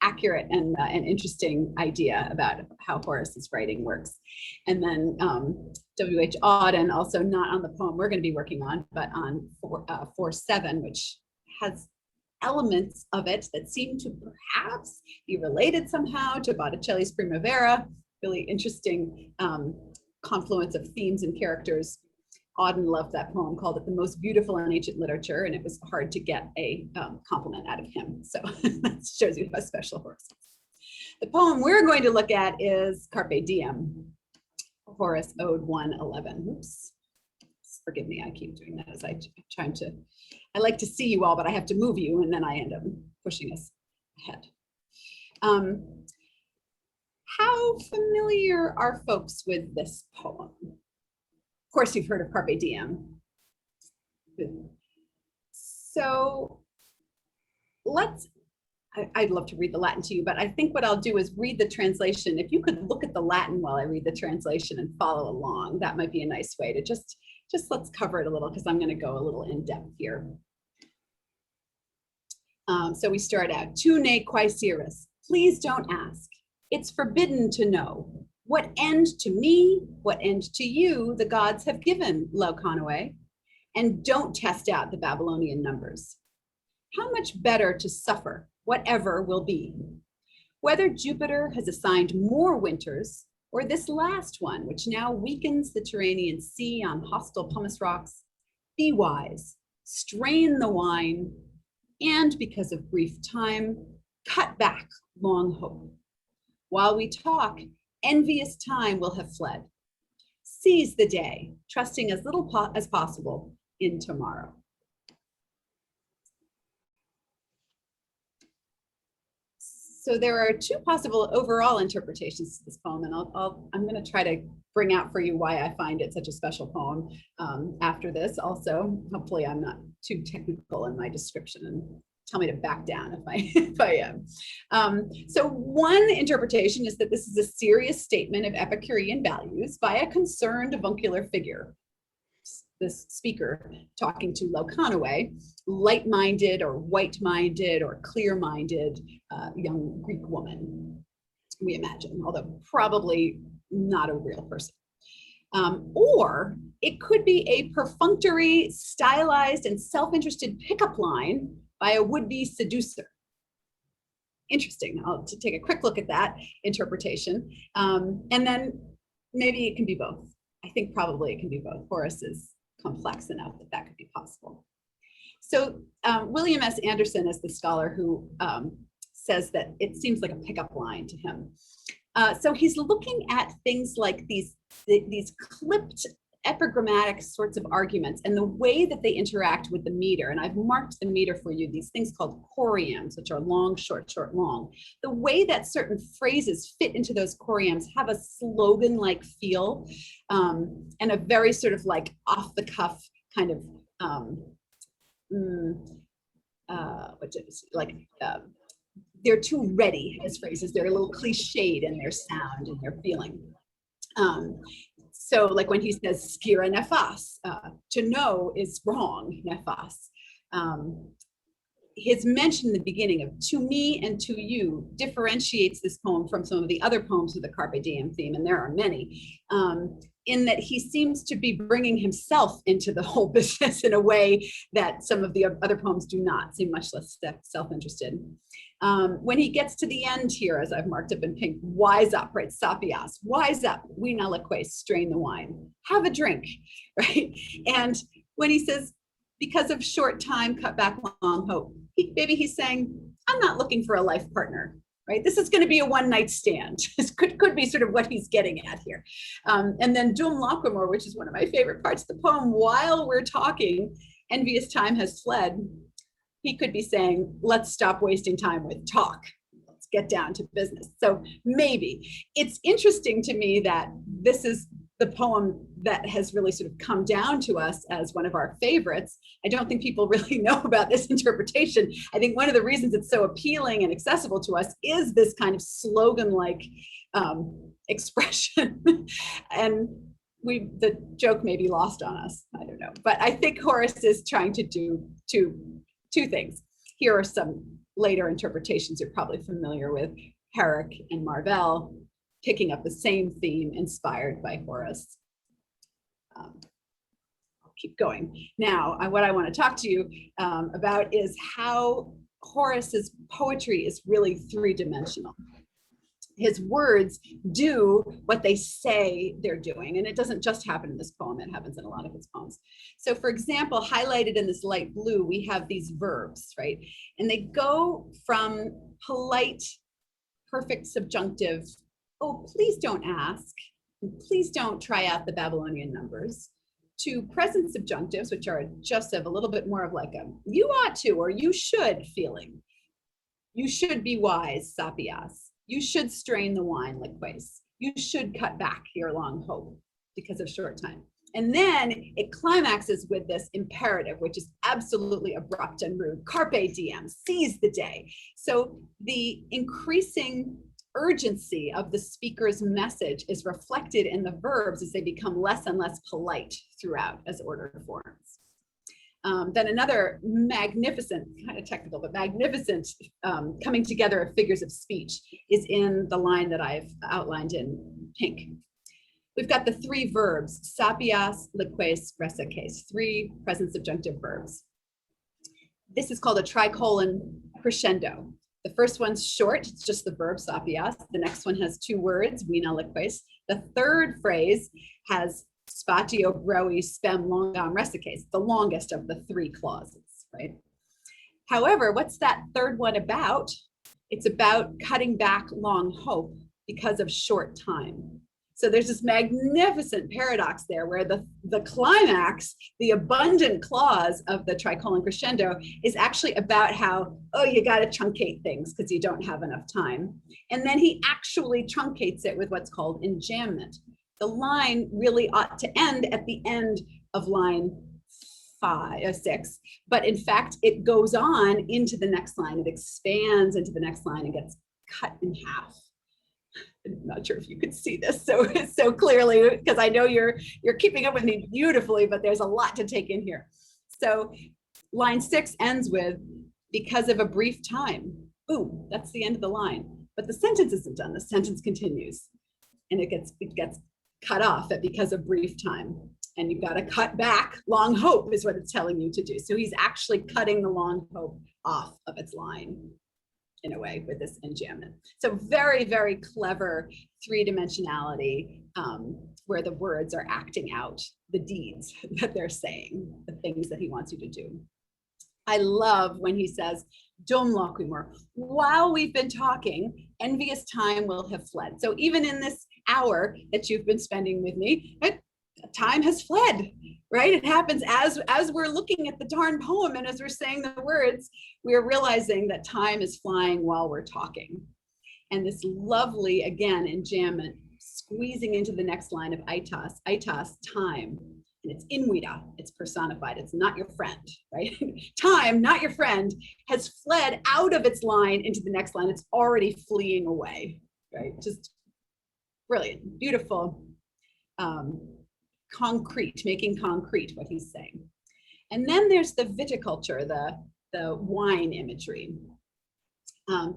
accurate and interesting idea about how Horace's writing works. And then W.H. Auden, also not on the poem we're going to be working on, but on 4-7, which has elements of it that seem to perhaps be related somehow to Botticelli's Primavera. Really interesting confluence of themes and characters. Auden loved that poem, called it the most beautiful in ancient literature, and it was hard to get a compliment out of him. So that shows you how special Horace is. The poem we're going to look at is Carpe Diem, Horace, Ode 111. Oops, forgive me, I keep doing that as I like to see you all, but I have to move you, and then I end up pushing us ahead. How familiar are folks with this poem? Of course, you've heard of Carpe Diem. So I'd love to read the Latin to you, but I think what I'll do is read the translation. If you could look at the Latin while I read the translation and follow along, that might be a nice way to just let's cover it a little, because I'm going to go a little in depth here. So we start out, Tu ne quaesieris, please don't ask. It's forbidden to know. What end to me, what end to you the gods have given, Laucanoe, and don't test out the Babylonian numbers. How much better to suffer whatever will be. Whether Jupiter has assigned more winters, or this last one, which now weakens the Tyrrhenian sea on hostile pumice rocks, be wise, strain the wine, and because of brief time, cut back long hope. While we talk, envious time will have fled. Seize the day, trusting as little as possible in tomorrow. So there are two possible overall interpretations to this poem, and I'm going to try to bring out for you why I find it such a special poem after this. Also, hopefully I'm not too technical in my description, and tell me to back down if I am. So one interpretation is that this is a serious statement of Epicurean values by a concerned avuncular figure. This speaker talking to Laucanoe, light-minded or white-minded or clear-minded young Greek woman, we imagine, although probably not a real person. Or it could be a perfunctory, stylized, and self-interested pickup line by a would-be seducer. Interesting. I'll take a quick look at that interpretation. And then maybe it can be both. I think probably it can be both. Horace is complex enough that could be possible. So William S. Anderson is the scholar who says that it seems like a pickup line to him. So he's looking at things like these clipped epigrammatic sorts of arguments and the way that they interact with the meter. And I've marked the meter for you, these things called choriams, which are long, short, short, long. The way that certain phrases fit into those choriams have a slogan-like feel and a very sort of like off-the-cuff kind of, they're too ready as phrases. They're a little cliched in their sound and their feeling. So like when he says skira nefas, to know is wrong, nefas. His mention in the beginning of to me and to you differentiates this poem from some of the other poems with the Carpe Diem theme, and there are many, in that he seems to be bringing himself into the whole business in a way that some of the other poems do not, seem much less self-interested. When he gets to the end here, as I've marked up in pink, wise up, right? Sapias, wise up, we nalique, strain the wine, have a drink, right? And when he says, because of short time, cut back long hope, maybe he's saying, I'm not looking for a life partner, right? This is going to be a one-night stand. This could be sort of what he's getting at here. And then dum lacrimor, which is one of my favorite parts of the poem, while we're talking, envious time has fled. He could be saying, let's stop wasting time with talk. Let's get down to business. So maybe. It's interesting to me that this is the poem that has really sort of come down to us as one of our favorites. I don't think people really know about this interpretation. I think one of the reasons it's so appealing and accessible to us is this kind of slogan-like expression. And the joke may be lost on us, I don't know. But I think Horace is trying to do two things. Here are some later interpretations you're probably familiar with. Herrick and Marvell picking up the same theme inspired by Horace. I'll keep going. Now, what I want to talk to you about is how Horace's poetry is really three-dimensional. His words do what they say they're doing. And it doesn't just happen in this poem, it happens in a lot of his poems. So for example, highlighted in this light blue, we have these verbs, right? And they go from polite perfect subjunctive, oh, please don't ask, and please don't try out the Babylonian numbers, to present subjunctives, which are just of a little bit more of like a you ought to or you should feeling. You should be wise, sapias. You should strain the wine, liques. You should cut back your long hope because of short time. And then it climaxes with this imperative, which is absolutely abrupt and rude. Carpe diem, seize the day. So the increasing urgency of the speaker's message is reflected in the verbs as they become less and less polite throughout as order forms. Then another magnificent, kind of technical, but magnificent coming together of figures of speech is in the line that I've outlined in pink. We've got the three verbs, sapias, liques, reseques, three present subjunctive verbs. This is called a tricolon crescendo. The first one's short, it's just the verb sapias. The next one has two words, vina liques. The third phrase has spatio broi spem longam reseques, the longest of the three clauses, right? However, what's that third one about? It's about cutting back long hope because of short time. So there's this magnificent paradox there where the climax, the abundant clause of the tricolon crescendo is actually about how, oh, you got to truncate things because you don't have enough time. And then he actually truncates it with what's called enjambment. The line really ought to end at the end of line 6, but in fact, it goes on into the next line. It expands into the next line and gets cut in half. I'm not sure if you could see this so clearly, because I know you're keeping up with me beautifully, but there's a lot to take in here. So line 6 ends with, because of a brief time. Boom, that's the end of the line. But the sentence isn't done. The sentence continues, and it gets cut off at because of brief time. And you've got to cut back. Long hope is what it's telling you to do. So he's actually cutting the long hope off of its line in a way with this enjambment. So very, very clever three-dimensionality where the words are acting out the deeds that they're saying, the things that he wants you to do. I love when he says, dum loquimur, while we've been talking, envious time will have fled. So even in this hour that you've been spending with me, time has fled, right? It happens as we're looking at the darn poem and as we're saying the words, we're realizing that time is flying while we're talking. And this lovely, again, enjambment, squeezing into the next line of aitas, time. And it's inwida, it's personified, it's not your friend, right? Time, not your friend, has fled out of its line into the next line. It's already fleeing away, right? Just brilliant, beautiful, concrete, making concrete what he's saying. And then there's the viticulture, the wine imagery.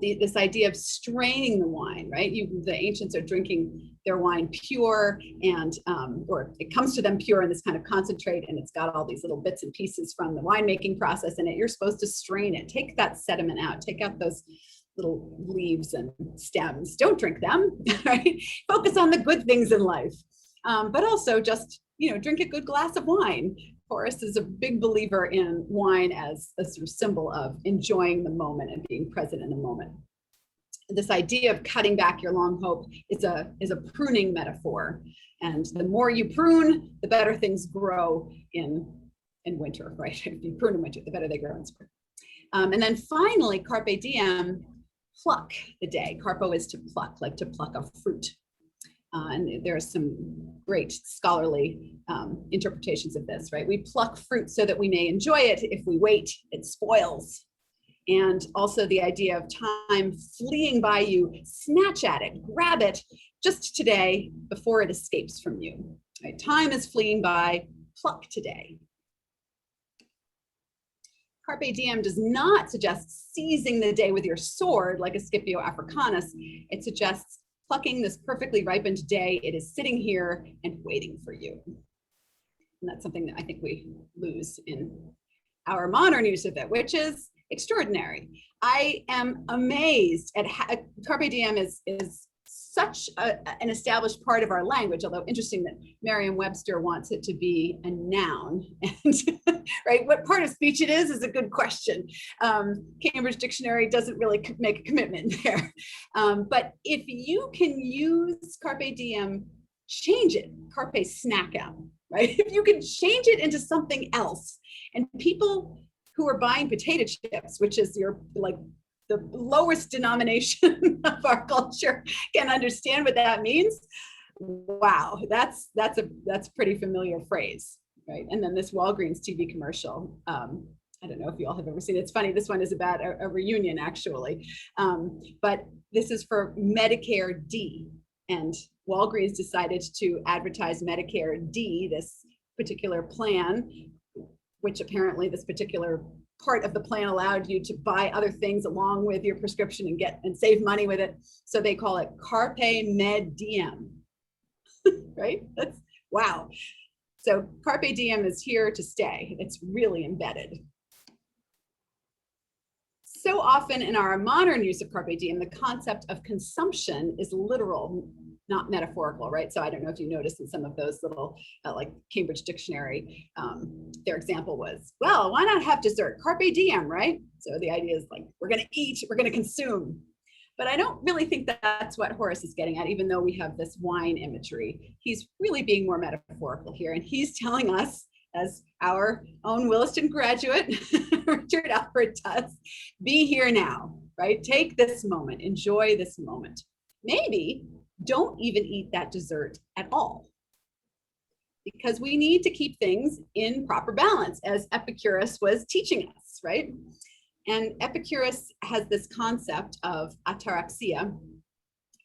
This idea of straining the wine, right? The ancients are drinking their wine pure, and or it comes to them pure in this kind of concentrate, and it's got all these little bits and pieces from the winemaking process in it. You're supposed to strain it, take that sediment out, take out those little leaves and stems. Don't drink them, right? Focus on the good things in life, but also just, drink a good glass of wine. Horace is a big believer in wine as a sort of symbol of enjoying the moment and being present in the moment. This idea of cutting back your long hope is a pruning metaphor. And the more you prune, the better things grow in winter, right? If you prune in winter, the better they grow in spring. And then finally, carpe diem, pluck the day. Carpo is to pluck, like to pluck a fruit. And there are some great scholarly interpretations of this, right? We pluck fruit so that we may enjoy it. If we wait, it spoils. And also the idea of time fleeing by you, snatch at it, grab it just today before it escapes from you. Right? Time is fleeing by, pluck today. Carpe diem does not suggest seizing the day with your sword like a Scipio Africanus. It suggests plucking this perfectly ripened day. It is sitting here and waiting for you. And that's something that I think we lose in our modern use of it, which is extraordinary. I am amazed at how Carpe Diem is such an established part of our language, although interesting that Merriam-Webster wants it to be a noun. And right, what part of speech it is a good question. Cambridge Dictionary doesn't really make a commitment there. But if you can use carpe diem, change it, carpe snack out, right? If you can change it into something else, and people who are buying potato chips, which is your like the lowest denomination of our culture, can understand what that means. Wow, that's a pretty familiar phrase, right? And then this Walgreens TV commercial. I don't know if you all have ever seen it. It's funny, this one is about a reunion actually, but this is for Medicare D, and Walgreens decided to advertise Medicare D, this particular plan, which apparently this particular part of the plan allowed you to buy other things along with your prescription and get and save money with it. So they call it Carpe Med Diem, right? That's wow. So Carpe Diem is here to stay. It's really embedded. So often in our modern use of Carpe Diem, the concept of consumption is literal, not metaphorical, right? So I don't know if you noticed in some of those little, like Cambridge Dictionary, their example was, well, why not have dessert? Carpe diem, right? So the idea is like, we're gonna eat, we're gonna consume. But I don't really think that that's what Horace is getting at, even though we have this wine imagery. He's really being more metaphorical here, and he's telling us, as our own Williston graduate, Richard Alford does, be here now, right? Take this moment, enjoy this moment. Maybe don't even eat that dessert at all, because we need to keep things in proper balance, as Epicurus was teaching us, right? And Epicurus has this concept of Ataraxia,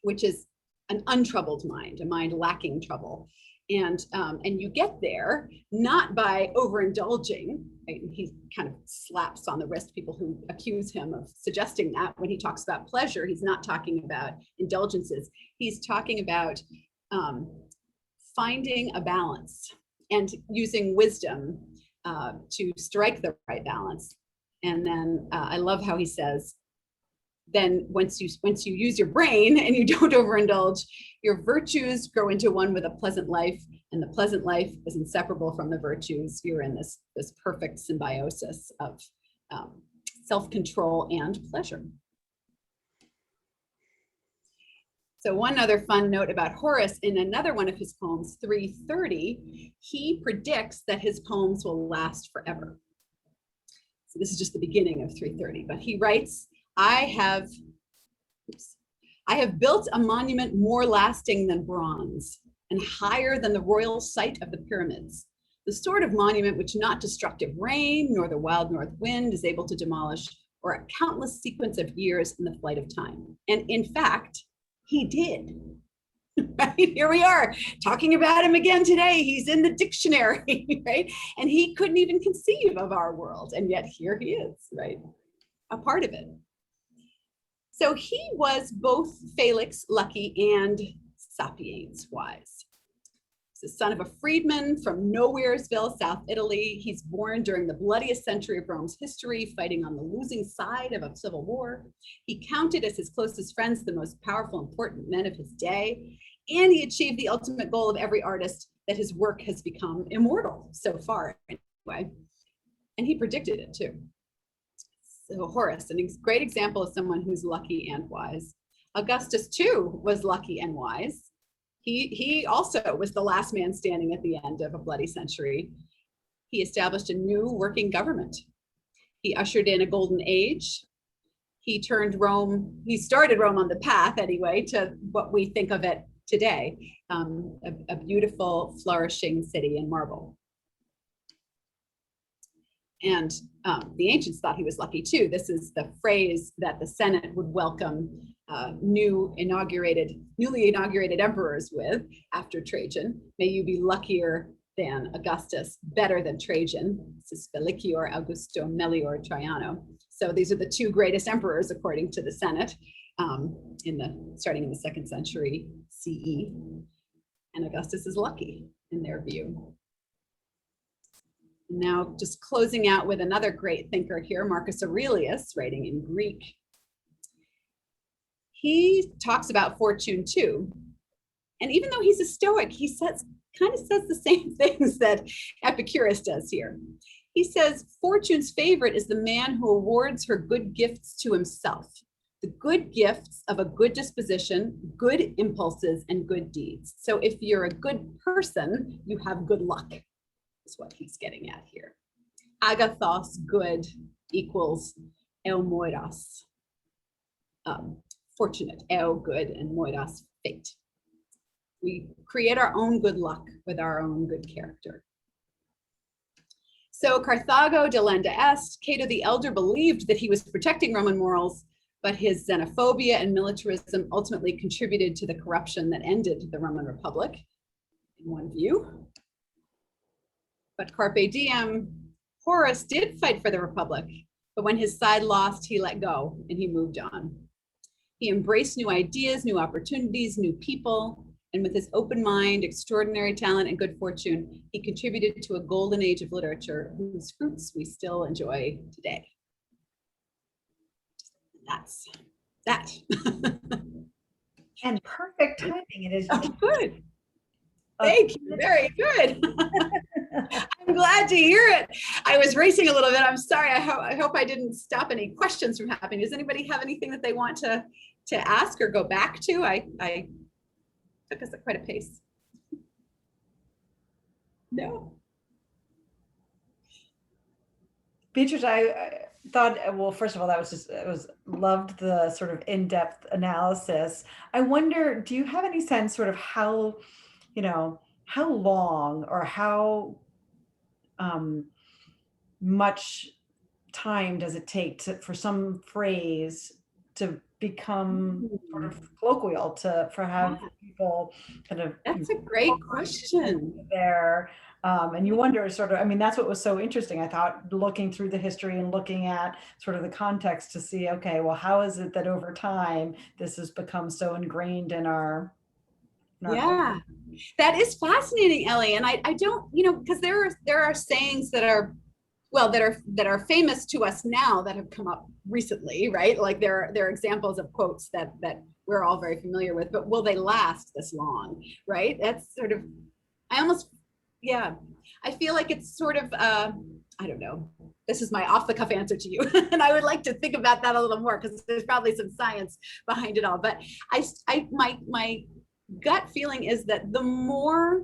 which is an untroubled mind, a mind lacking trouble. And you get there not by overindulging, right? And he kind of slaps on the wrist people who accuse him of suggesting that. When he talks about pleasure, he's not talking about indulgences. He's talking about finding a balance and using wisdom to strike the right balance. And then I love how he says, then once you use your brain and you don't overindulge, your virtues grow into one with a pleasant life, and the pleasant life is inseparable from the virtues. You're in this perfect symbiosis of self-control and pleasure. So one other fun note about Horace, in another one of his poems, 330, he predicts that his poems will last forever. So this is just the beginning of 330, but he writes, I have built a monument more lasting than bronze and higher than the royal site of the pyramids, the sort of monument which not destructive rain nor the wild north wind is able to demolish, or a countless sequence of years in the flight of time. And in fact, he did. Right? Here we are talking about him again today. He's in the dictionary, right? And he couldn't even conceive of our world, and yet here he is, right? A part of it. So he was both Felix lucky and sapiens wise. He's the son of a freedman from Nowheresville, South Italy. He's born during the bloodiest century of Rome's history, fighting on the losing side of a civil war. He counted as his closest friends the most powerful, important men of his day. And he achieved the ultimate goal of every artist, that his work has become immortal so far, anyway. And he predicted it too. So Horace, a great example of someone who's lucky and wise. Augustus too was lucky and wise. He also was the last man standing at the end of a bloody century. He established a new working government. He ushered in a golden age. He started Rome on the path anyway to what we think of it today, a beautiful, flourishing city in marble. And the ancients thought he was lucky too. This is the phrase that the Senate would welcome newly inaugurated emperors with after Trajan. May you be luckier than Augustus, better than Trajan. This is Felicior Augusto Melior Traiano. So these are the two greatest emperors according to the Senate, starting in the 2nd century CE. And Augustus is lucky in their view. Now, just closing out with another great thinker here, Marcus Aurelius, writing in Greek. he talks about fortune too. And even though he's a Stoic, he kind of says the same things that Epicurus does here. He says, fortune's favorite is the man who awards her good gifts to himself. The good gifts of a good disposition, good impulses, and good deeds. So if you're a good person, you have good luck, is what he's getting at here. Agathos, good, equals eumoiros, fortunate, good, and moiros, fate. We create our own good luck with our own good character. So Carthago, Delenda est, Cato the Elder believed that he was protecting Roman morals, but his xenophobia and militarism ultimately contributed to the corruption that ended the Roman Republic, in one view. But Carpe Diem, Horace did fight for the Republic, but when his side lost, he let go and he moved on. He embraced new ideas, new opportunities, new people, and with his open mind, extraordinary talent, and good fortune, he contributed to a golden age of literature whose fruits we still enjoy today. That's that. And perfect timing it is. Oh, good. Thank you. Very good. I'm glad to hear it. I was racing a little bit. I'm sorry. I hope I didn't stop any questions from happening. Does anybody have anything that they want to ask or go back to? I took us at quite a pace. No. Beatrice, I thought, well, first of all, that was just, loved the sort of in-depth analysis. I wonder, do you have any sense sort of how, how long or how much time does it take for some phrase to become sort of colloquial for have people kind of. That's a great question. There. And you wonder sort of, I mean, that's what was so interesting. I thought looking through the history and looking at sort of the context to see, okay, well, how is it that over time this has become so ingrained in our yeah, that is fascinating, Ellie. And I don't, because there are sayings that are, well, that are famous to us now that have come up recently, right? Like there are examples of quotes that we're all very familiar with, but will they last this long, right? That's sort of, I feel like it's sort of, I don't know. This is my off-the-cuff answer to you. And I would like to think about that a little more because there's probably some science behind it all. But my gut feeling is that the more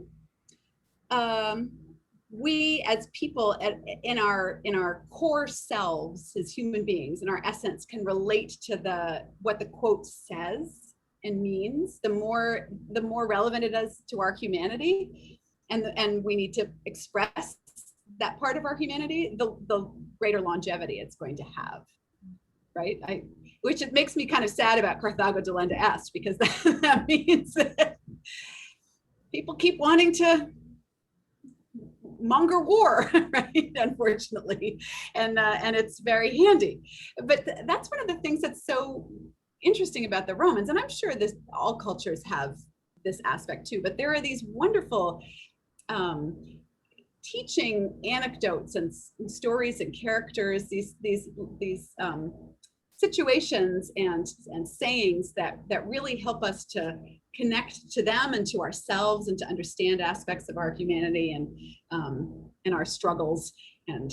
we as people in our core selves as human beings, in our essence, can relate to what the quote says and means, the more relevant it is to our humanity, and we need to express that part of our humanity, the greater longevity it's going to have, right? Which it makes me kind of sad about Carthago Delenda est, because that means that people keep wanting to monger war, right? Unfortunately, and it's very handy. But that's one of the things that's so interesting about the Romans, and I'm sure all cultures have this aspect too. But there are these wonderful teaching anecdotes and stories and characters, these situations and sayings that really help us to connect to them and to ourselves and to understand aspects of our humanity and our struggles and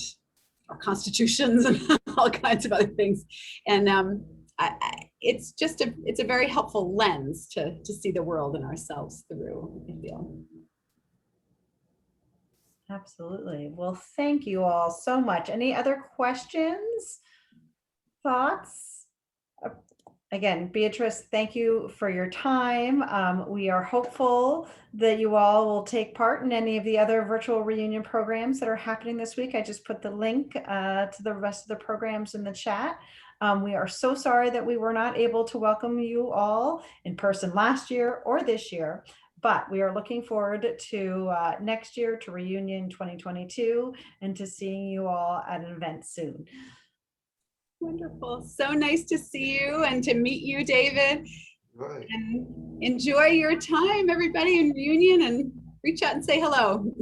our constitutions and all kinds of other things. And it's a very helpful lens to see the world and ourselves through, I feel. Absolutely. Well, thank you all so much. Any other questions, thoughts? Again, Beatrice, thank you for your time. We are hopeful that you all will take part in any of the other virtual reunion programs that are happening this week. I just put the link to the rest of the programs in the chat. We are so sorry that we were not able to welcome you all in person last year or this year, but we are looking forward to next year, to Reunion 2022, and to seeing you all at an event soon. Wonderful. So nice to see you and to meet you, David. Right. And enjoy your time, everybody, in Reunion, and reach out and say hello.